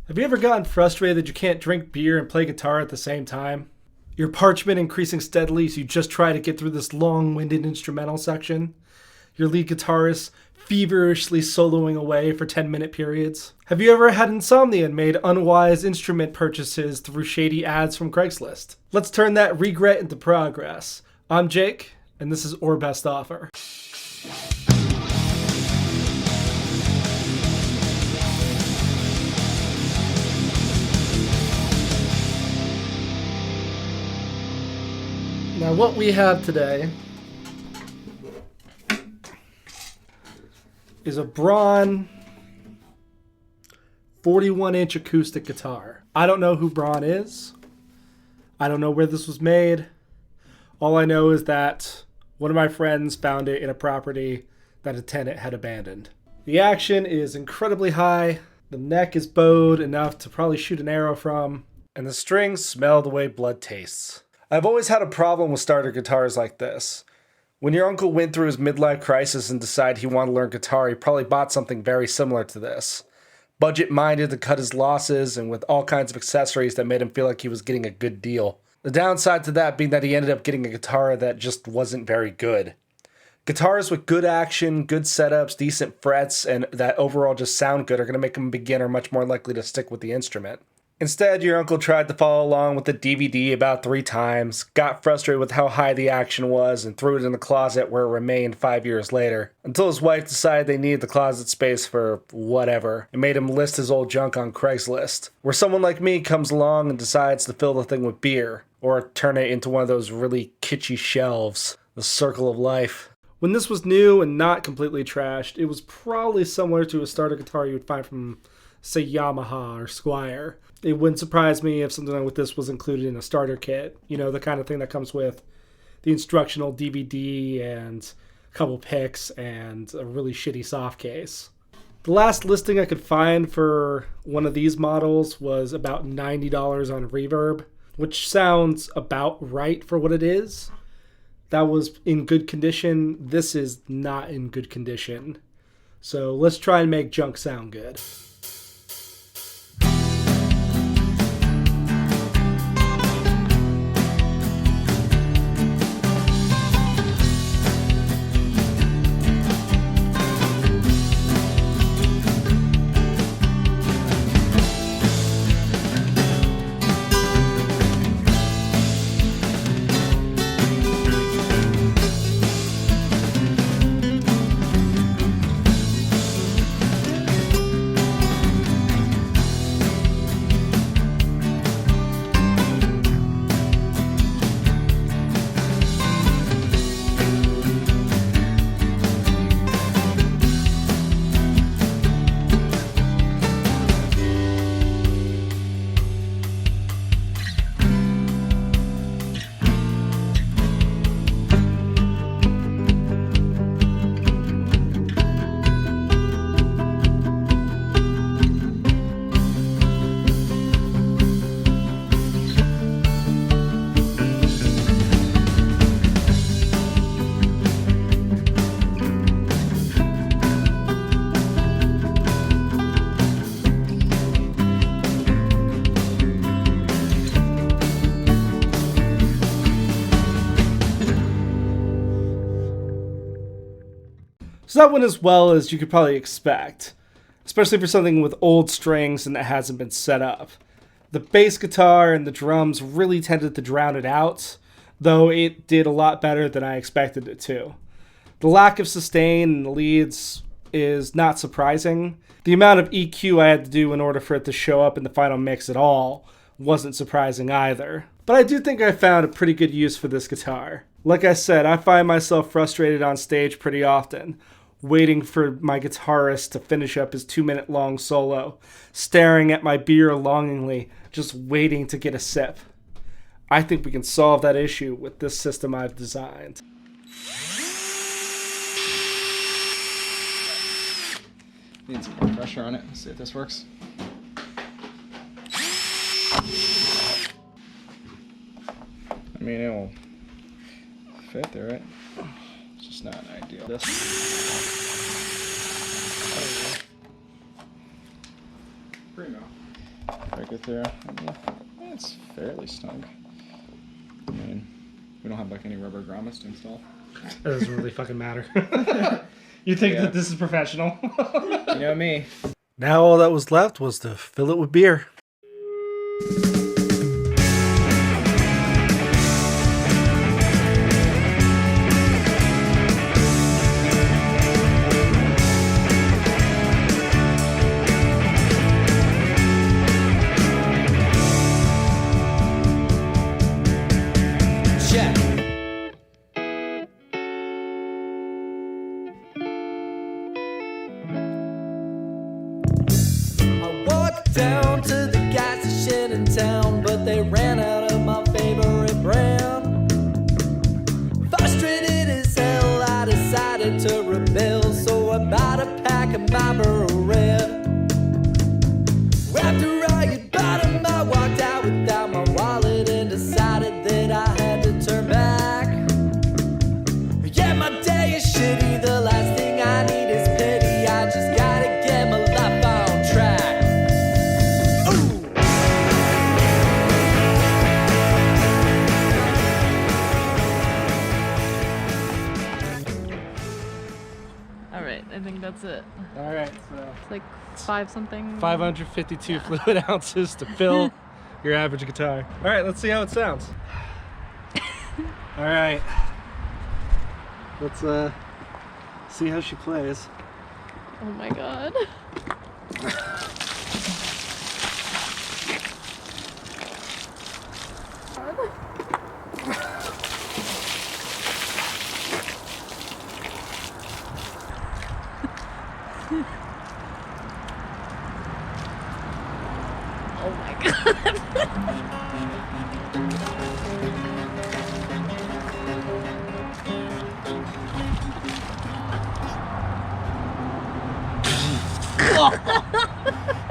Have you ever gotten frustrated that you can't drink beer and play guitar at the same time? Your parchment increasing steadily as you just try to get through this long-winded instrumental section? Your lead guitarist feverishly soloing away for 10-minute periods? Have you ever had insomnia and made unwise instrument purchases through shady ads from Craigslist? Let's turn that regret into progress. I'm Jake, and this is Or Best Offer. Now what we have today is a Braun 41-inch acoustic guitar. I don't know who Braun is. I don't know where this was made. All I know is that one of my friends found it in a property that a tenant had abandoned. The action is incredibly high. The neck is bowed enough to probably shoot an arrow from. And the strings smell the way blood tastes. I've always had a problem with starter guitars like this. When your uncle went through his midlife crisis and decided he wanted to learn guitar, he probably bought something very similar to this. Budget-minded to cut his losses and with all kinds of accessories that made him feel like he was getting a good deal. The downside to that being that he ended up getting a guitar that just wasn't very good. Guitars with good action, good setups, decent frets, and that overall just sound good are going to make him a beginner much more likely to stick with the instrument. Instead, your uncle tried to follow along with the DVD about 3 times, got frustrated with how high the action was, and threw it in the closet where it remained 5 years later, until his wife decided they needed the closet space for whatever, and made him list his old junk on Craigslist, where someone like me comes along and decides to fill the thing with beer, or turn it into one of those really kitschy shelves, the circle of life. When this was new and not completely trashed, it was probably similar to a starter guitar you would find from, say, Yamaha or Squier. It wouldn't surprise me if something like this was included in a starter kit. You know, the kind of thing that comes with the instructional DVD and a couple picks and a really shitty soft case. The last listing I could find for one of these models was about $90 on Reverb, which sounds about right for what it is. That was in good condition. This is not in good condition. So let's try and make junk sound good. So that went as well as you could probably expect, especially for something with old strings and that hasn't been set up. The bass guitar and the drums really tended to drown it out, though it did a lot better than I expected it to. The lack of sustain in the leads is not surprising. The amount of EQ I had to do in order for it to show up in the final mix at all wasn't surprising either. But I do think I found a pretty good use for this guitar. Like I said, I find myself frustrated on stage pretty often, waiting for my guitarist to finish up his 2-minute long solo, staring at my beer longingly, just waiting to get a sip. I think we can solve that issue with this system I've designed. Need some more pressure on it. Let's see if this works. I mean, it'll fit there, right? It's just not ideal. Primo. break it through. I mean, it's fairly snug. I mean, we don't have like any rubber grommets to install. That doesn't really fucking matter. You think that this is professional? You know me. Now all that was left was to fill it with beer. Down to the gas station in town, but they ran out of my favorite brand. Frustrated as hell, I decided to rebel, so I bought a pack of Marlboro Red. After I had bought them, I walked out without my wallet and decided that I had to turn back. Yeah, my day is shitty, the last thing I need is pity. I just gotta get my life on track. I think that's it. All right, so It's like 5 something. 552 fluid ounces to fill your average guitar. All right, let's see how it sounds. All right, let's see how she plays. Oh my god. Oh my god.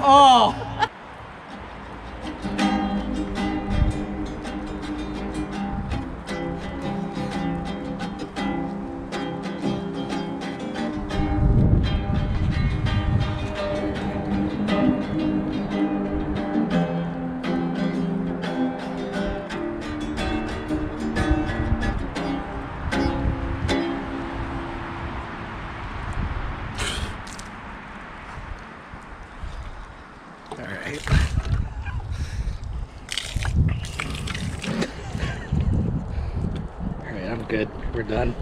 Oh! Alright, I'm good. We're done.